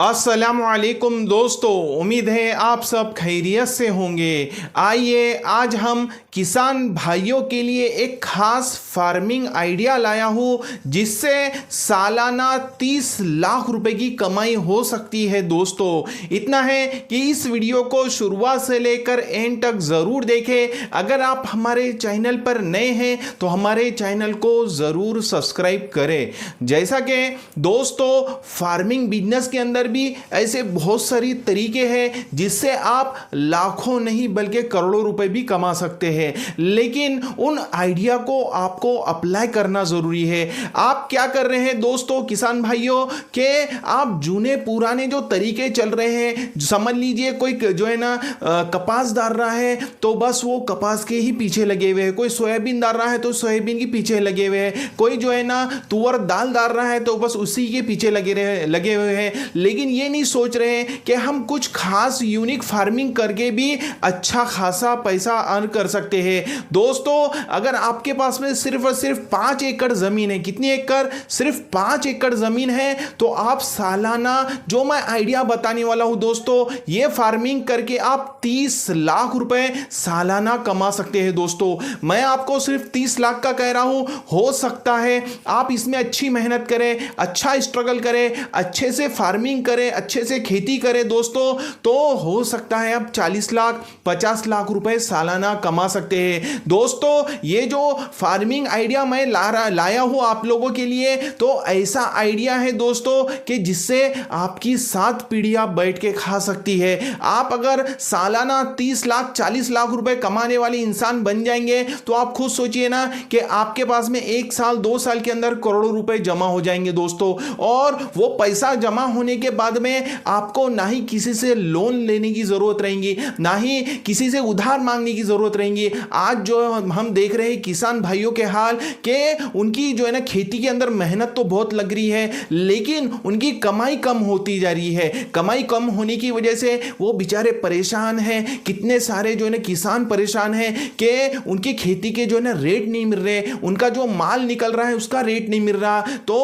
अस्सलामुअलैकुम दोस्तों, उम्मीद है आप सब खैरियत से होंगे। आइए आज हम किसान भाइयों के लिए एक खास फार्मिंग आइडिया लाया हूँ जिससे सालाना 30 लाख रुपए की कमाई हो सकती है। दोस्तों इतना है कि इस वीडियो को शुरुआत से लेकर एंड तक ज़रूर देखें। अगर आप हमारे चैनल पर नए हैं तो हमारे चैनल को ज़रूर सब्सक्राइब करें। जैसा कि दोस्तों फार्मिंग बिजनेस के अंदर भी ऐसे बहुत सारी तरीके हैं जिससे आप लाखों नहीं बल्कि करोड़ों रुपए भी कमा सकते हैं, लेकिन उन आइडिया को आपको अप्लाई करना जरूरी है। आप क्या कर रहे हैं दोस्तों किसान भाइयों के आप जूने पुराने जो तरीके चल रहे हैं, समझ लीजिए कोई जो है ना कपास डाल रहा है तो बस वो कपास के ही पीछे लगे हुए हैं, कोई सोयाबीन डाल रहा है तो सोयाबीन के पीछे लगे हुए हैं, कोई जो है ना तुअर दाल डाल रहा है तो बस उसी के पीछे लगे हुए हैं। लेकिन ये नहीं सोच रहे हैं कि हम कुछ खास यूनिक फार्मिंग करके भी अच्छा खासा पैसा अर्न कर सकते हैं। दोस्तों अगर आपके पास में सिर्फ और सिर्फ 5 एकड़ जमीन है, कितनी एकड़? सिर्फ 5 एकड़ जमीन है, तो आप सालाना जो मैं आइडिया बताने वाला हूं दोस्तों, ये फार्मिंग करके आप 30 लाख रुपए सालाना कमा सकते हैं। दोस्तों मैं आपको सिर्फ 30 लाख का कह रहा हूं, हो सकता है आप इसमें अच्छी मेहनत करें, अच्छा स्ट्रगल करें, अच्छे से फार्मिंग करें, अच्छे से खेती करें दोस्तों, तो हो सकता है आप 40 लाख 50 लाख रुपए सालाना कमा सकते हैं। दोस्तों ये जो फार्मिंग आइडिया मैं लाया हूं आप लोगों के लिए, तो ऐसा आइडिया है दोस्तों कि जिससे आपकी 7 पीढ़ियां बैठ के खा सकती है। आप अगर सालाना 30 लाख 40 लाख रुपए कमाने वाले इंसान बन जाएंगे तो आप खुद सोचिए ना कि आपके पास में 1 साल 2 साल के अंदर करोड़ों रुपए जमा हो जाएंगे दोस्तों। और वो पैसा जमा होने के बाद में आपको ना ही किसी से लोन लेने की जरूरत रहेगी, ना ही किसी से उधार मांगने की जरूरत रहेगी। आज जो हम देख रहे हैं किसान भाइयों के हाल के उनकी जो है ना खेती के अंदर मेहनत तो बहुत लग रही है, लेकिन उनकी कमाई कम होती जा रही है। कमाई कम होने की वजह से वो बेचारे परेशान हैं। कितने सारे जो है ना किसान परेशान हैं कि उनकी खेती के जो है ना रेट नहीं मिल रहे, उनका जो माल निकल रहा है उसका रेट नहीं मिल रहा। तो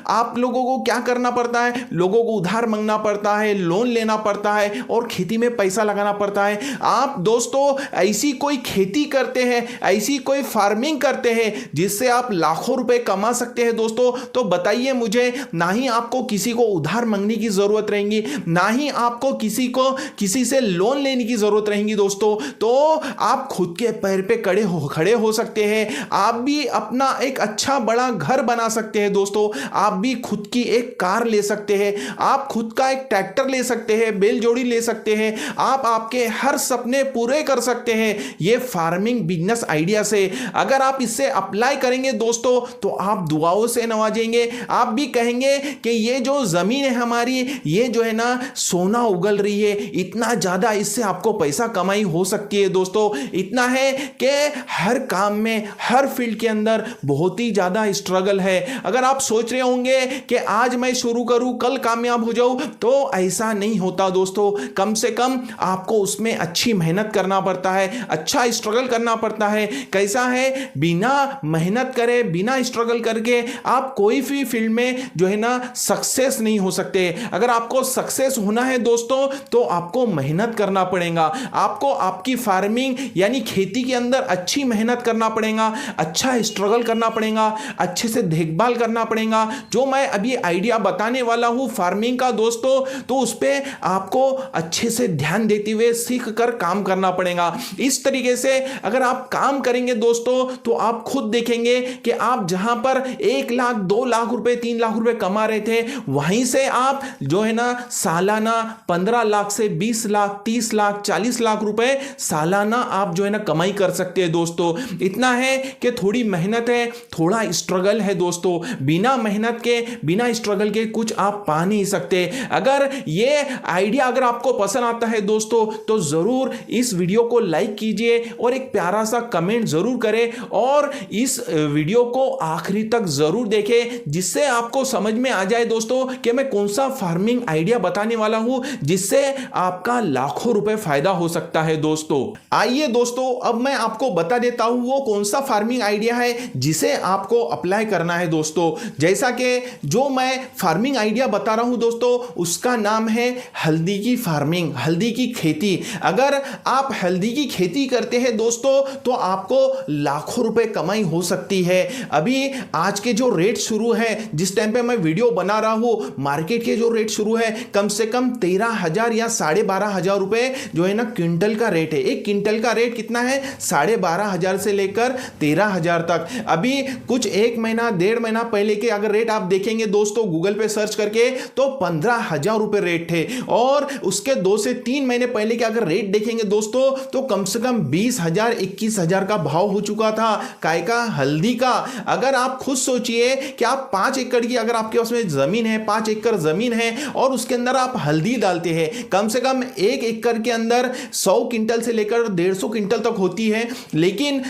आप लोगों को क्या करना पड़ता है? लोगों को उधार मांगना पड़ता है, लोन लेना पड़ता है और खेती में पैसा लगाना पड़ता है। आप दोस्तों ऐसी कोई खेती करते हैं, ऐसी कोई फार्मिंग करते हैं जिससे आप लाखों रुपए कमा सकते हैं दोस्तों, तो बताइए मुझे। ना ही आपको किसी को उधार मांगने की जरूरत रहेगी, ना ही आपको किसी से लोन लेने की जरूरत रहेगी दोस्तों। तो आप खुद के पैर पे खड़े हो सकते हैं। आप भी अपना एक अच्छा बड़ा घर बना सकते हैं दोस्तों। आप भी खुद की एक कार ले सकते हैं, आप खुद का एक ट्रैक्टर ले सकते हैं, बैलजोड़ी ले सकते हैं। आप आपके हर सपने पूरे कर सकते हैं ये फार्मिंग बिजनेस आइडिया से। अगर आप इसे अप्लाई करेंगे दोस्तों तो आप दुआओं से नवाजेंगे। आप भी कहेंगे कि ये जो जमीन है हमारी, ये जो है ना सोना उगल रही है, इतना ज्यादा इससे आपको पैसा कमाई हो सकती है दोस्तों। इतना है कि हर काम में, हर फील्ड के अंदर बहुत ही ज्यादा स्ट्रगल है। अगर आप सोच रहे होंगे कि आज मैं शुरू करूं कल कामयाब हो जाऊं, तो ऐसा नहीं होता दोस्तों। कम से कम आपको उसमें अच्छी मेहनत करना पड़ता है, अच्छा स्ट्रगल करना पड़ता है। कैसा है, बिना मेहनत करे, बिना स्ट्रगल करके आप कोई भी फील्ड में जो है ना सक्सेस नहीं हो सकते। अगर आपको सक्सेस होना है दोस्तों तो आपको मेहनत करना पड़ेगा। आपको आपकी फार्मिंग यानी खेती के अंदर अच्छी मेहनत करना पड़ेगा, अच्छा स्ट्रगल करना पड़ेगा, अच्छे से देखभाल करना पड़ेगा। जो मैं अभी आइडिया बताने वाला हूं फार्मिंग का दोस्तों, तो उस पर आपको अच्छे से ध्यान देते हुए सीख कर काम करना पड़ेगा। इस तरीके से अगर आप काम करेंगे दोस्तों तो आप खुद देखेंगे कि आप जहां पर 1 लाख 2 लाख रुपए 3 लाख रुपए कमा रहे थे, वहीं से आप जो है ना सालाना 15 लाख से 20 लाख 30 लाख 40 लाख रुपए सालाना आप जो है ना कमाई कर सकते हैं दोस्तों। इतना है कि थोड़ी मेहनत है, थोड़ा स्ट्रगल है दोस्तों। बिना मेहनत के, बिना स्ट्रगल के कुछ आप पा नहीं सकते। अगर ये आइडिया अगर आपको पसंद आता है दोस्तों तो जरूर इस वीडियो को लाइक कीजिए और एक प्यारा सा कमेंट जरूर करें और इस वीडियो को आखिरी तक जरूर देखें, जिससे आपको समझ में आ जाए दोस्तों कि मैं कौन सा फार्मिंग आइडिया बताने वाला हूं जिससे आपका लाखों रुपए फायदा हो सकता है दोस्तों। आइए दोस्तों अब मैं आपको बता देता हूं वो कौन सा फार्मिंग आइडिया है जिसे आपको अप्लाई करना है दोस्तों। जैसा कि जो मैं फार्मिंग आइडिया बता रहा हूं दोस्तों दोस्तों उसका नाम है हल्दी की फार्मिंग, हल्दी की खेती। अगर आप हल्दी की खेती करते हैं दोस्तों तो आपको लाखों रुपए कमाई हो सकती है। अभी आज के जो रेट शुरू है, जिस टाइम पे मैं वीडियो बना रहा हूं, मार्केट के जो रेट शुरू है कम से कम 13,000 या 12,500 रुपए जो है ना क्विंटल का रेट है। एक क्विंटल का रेट कितना है? 12,500 से लेकर 13,000 तक। अभी कुछ एक महीना 1.5 महीना पहले के अगर रेट आप देखेंगे दोस्तों गूगल पे सर्च करके तो 15,000 रुपए रेट थे, और उसके 2 से 3 महीने पहले के अगर रेट देखेंगे दोस्तों तो कम से कम 20,000 21,000 का भाव हो चुका था। काय का? हल्दी का। अगर आप खुद सोचिए कि आप 5 एकड़ की अगर आपके पास में जमीन है, 5 एकड़ जमीन है और उसके अंदर आप हल्दी डालते हैं, कम से कम 1 एकड़ के अंदर 100 क्विंटल से लेकर 150 क्विंटल तक होती है, लेकिन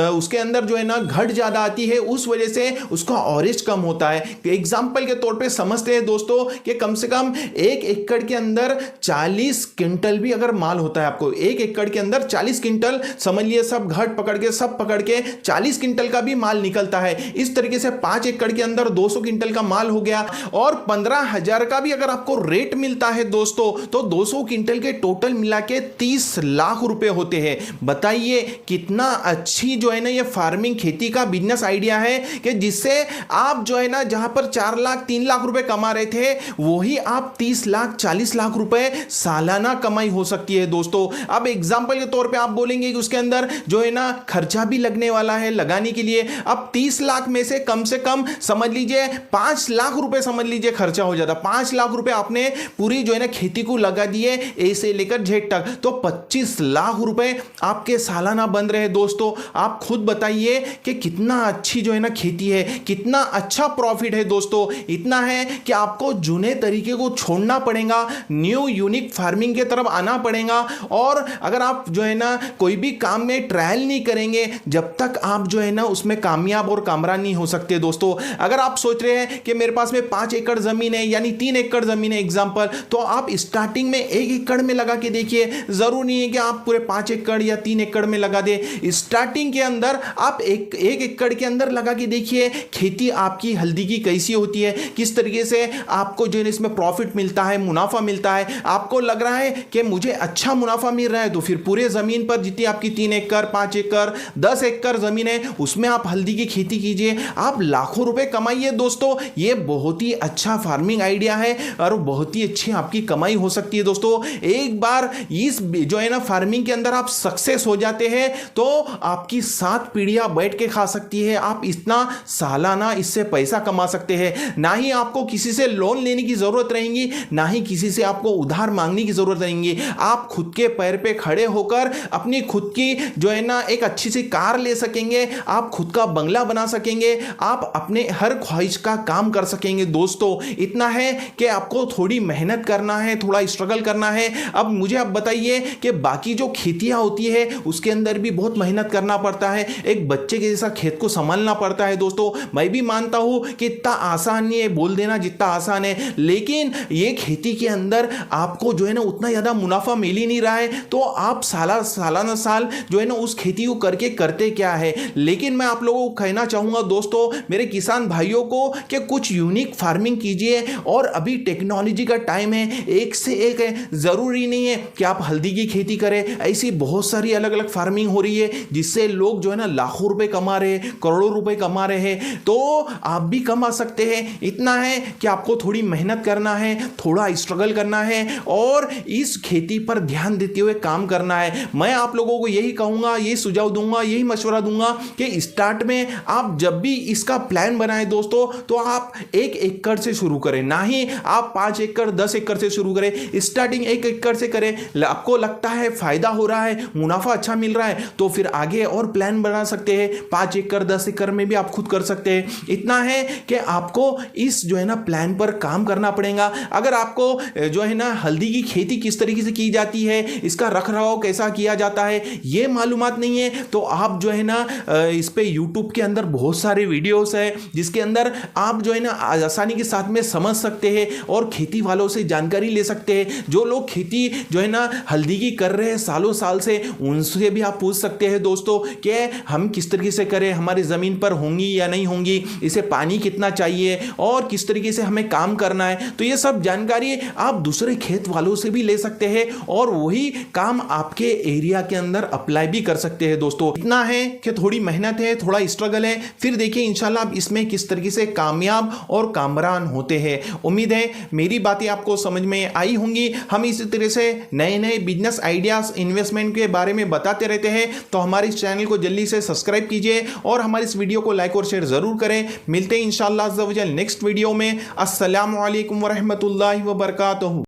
उसके अंदर जो है ना घट ज्यादा आती है, उस वजह से उसका ऑरेज कम होता है। एग्जाम्पल के तौर पे समझते हैं दोस्तों कि कम से कम 1 एकड़ के अंदर 40 क्विंटल भी अगर माल होता है, आपको 1 एकड़ के अंदर 40 क्विंटल, समझ लिए सब घट पकड़ के सब पकड़ के 40 क्विंटल का भी माल निकलता है। इस तरीके से 5 एकड़ के अंदर 200 क्विंटल का माल हो गया, और 15,000 का भी अगर आपको रेट मिलता है दोस्तों तो 200 क्विंटल के टोटल मिला के 30 लाख रुपए होते हैं। बताइए कितना अच्छी जो है ना ये फार्मिंग खेती का बिजनेस आइडिया है कि जिससे आप जो है ना जहां पर 4 लाख 3 लाख रुपए कमा रहे थे वही आप 30 लाख 40 लाख रुपए सालाना कमाई हो सकती है दोस्तों। अब एग्जांपल के तौर पे आप बोलेंगे कि उसके अंदर जो है ना खर्चा भी लगने वाला है लगाने के लिए। अब 30 लाख में से कम समझ लीजिए 5 लाख रुपए समझ लीजिए खर्चा हो जाता। 5 लाख रुपए आपने पूरी जो है ना खेती को लगा दिए ए से लेकर जेड तक, तो 25 लाख रुपए आपके सालाना बन रहे दोस्तों। आप खुद बताइए कि कितना अच्छी जो है ना खेती है, कितना अच्छा प्रॉफिट है दोस्तों। इतना है कि आपको जूने तरीके को छोड़ना पड़ेगा, न्यू यूनिक फार्मिंग की तरफ आना पड़ेगा। और अगर आप जो है ना कोई भी काम में ट्रायल नहीं करेंगे जब तक आप जो है ना उसमें कामयाब और कामरान नहीं हो सकते दोस्तों। अगर आप सोच रहे हैं कि मेरे पास में 5 एकड़ जमीन है यानी 3 एकड़ जमीन है एग्जांपल, तो आप स्टार्टिंग में 1 एकड़ में लगा के देखिए। जरूर नहीं है कि आप पूरे 5 एकड़ या 3 एकड़ में लगा दे। स्टार्टिंग के अंदर आप 1 एकड़ के अंदर लगा के देखिए खेती आपकी हल्दी की कैसी होती है, किस तरीके से आपको जो है इसमें प्रॉफिट मिलता है, मुनाफा मिलता है। आपको लग रहा है कि मुझे अच्छा मुनाफा मिल रहा है तो फिर पूरे जमीन पर जितनी आपकी 3 एकड़ 5 एकड़ 10 एकड़ जमीन है उसमें आप हल्दी की खेती कीजिए, आप लाखों रुपए कमाइए दोस्तों। ये बहुत ही अच्छा फार्मिंग आइडिया है और बहुत ही अच्छी आपकी कमाई हो सकती है दोस्तों। एक बार इस जो है ना फार्मिंग के अंदर आप सक्सेस हो जाते हैं तो आपकी 7 पीढ़ियां बैठ के खा सकती है। आप इतना सालाना इससे पैसा कमा सकते हैं। ना ही आपको किसी से लोन लेने की जरूरत रहेगी, ना ही किसी से आपको उधार मांगने की जरूरत रहेगी। आप खुद के पैर पे खड़े होकर अपनी खुद की जो है ना एक अच्छी सी कार ले सकेंगे, आप खुद का बंगला बना सकेंगे, आप अपने हर ख्वाहिश का काम कर सकेंगे दोस्तों। इतना है कि आपको थोड़ी मेहनत करना है, थोड़ा स्ट्रगल करना है। अब मुझे आप बताइए कि बाकी जो खेतियां होती है उसके अंदर भी बहुत मेहनत करना पड़ता है, एक बच्चे के जैसा खेत को संभालना पड़ता है दोस्तों। मैं भी मानता हूं कि इतना आसान नहीं है बोल देना जितना आसान है, लेकिन ये खेती के अंदर आपको जो है ना उतना ज्यादा मुनाफा मिल ही नहीं रहा है तो आप सालाना साल जो है ना उस खेती को करके करते क्या है। लेकिन मैं आप लोगों को कहना चाहूंगा दोस्तों, मेरे किसान भाइयों को, कि कुछ यूनिक फार्मिंग कीजिए। और अभी टेक्नोलॉजी का टाइम है, एक से एक है, जरूरी नहीं है कि आप हल्दी की खेती करें। ऐसी बहुत सारी अलग अलग फार्मिंग हो रही है जिससे लोग जो है ना लाखों रुपए कमा रहे हैं, करोड़ों रुपए कमा रहे हैं, तो आप भी कमा सकते हैं। इतना है कि आपको थोड़ी मेहनत करना है, थोड़ा स्ट्रगल करना है और इस खेती पर ध्यान देते हुए काम करना है। मैं आप लोगों को यही कहूंगा, यही सुझाव दूंगा, यही मशवरा दूंगा कि स्टार्ट में आप जब भी इसका प्लान बनाएं दोस्तों तो आप 1 एकड़ से शुरू करें, ना ही आप 5 एकड़ 10 एकड़ से शुरू करें। स्टार्टिंग 1 एकड़ से करें। आपको लगता है फायदा हो रहा है, मुनाफा अच्छा मिल रहा है तो फिर आगे और प्लान बना सकते हैं। 5 एकड़ 10 एकड़ में भी आप खुद कर सकते हैं। इतना है कि आपको इस जो है ना प्लान पर काम करना पड़ेगा। अगर आपको जो है ना हल्दी की खेती किस तरीके से की जाती है, इसका रखरखाव कैसा किया जाता है, ये मालूमात नहीं है तो आप जो है ना इस पे YouTube के अंदर बहुत सारे वीडियोस है जिसके अंदर आप जो है ना आसानी के साथ में समझ सकते हैं और खेती वालों से जानकारी ले सकते हैं। जो लोग खेती जो है ना हल्दी की कर रहे हैं सालों साल से, उनसे भी आप पूछ सकते हैं दोस्तों कि हम किस तरीके से करें, हमारी ज़मीन पर होंगी या नहीं होंगी, इसे पानी कितना चाहिए और किस तरीके से हमें काम करना है। तो ये सब जानकारी आप दूसरे खेत वालों से भी ले सकते हैं और वही काम आपके एरिया के अंदर अप्लाई भी कर सकते हैं। दोस्तों इतना है कि थोड़ी मेहनत है, थोड़ा स्ट्रगल है, फिर देखिए इंशाल्लाह आप इसमें किस तरीके से कामयाब और कामरान होते हैं। उम्मीद है मेरी बातें आपको समझ में आई होंगी। हम इसी तरह से नए नए बिजनेस आइडियाज इन्वेस्टमेंट के बारे में बताते रहते हैं, तो हमारे इस चैनल को जल्दी से सब्सक्राइब कीजिए और हमारे इस वीडियो को लाइक और शेयर जरूर करें। मिलते हैं इंशाल्लाह अज़्ज़ा व जल नेक्स्ट वीडियो में। अस्सलामु अलैकुम व रहमतुल्लाहि व बरकातहू।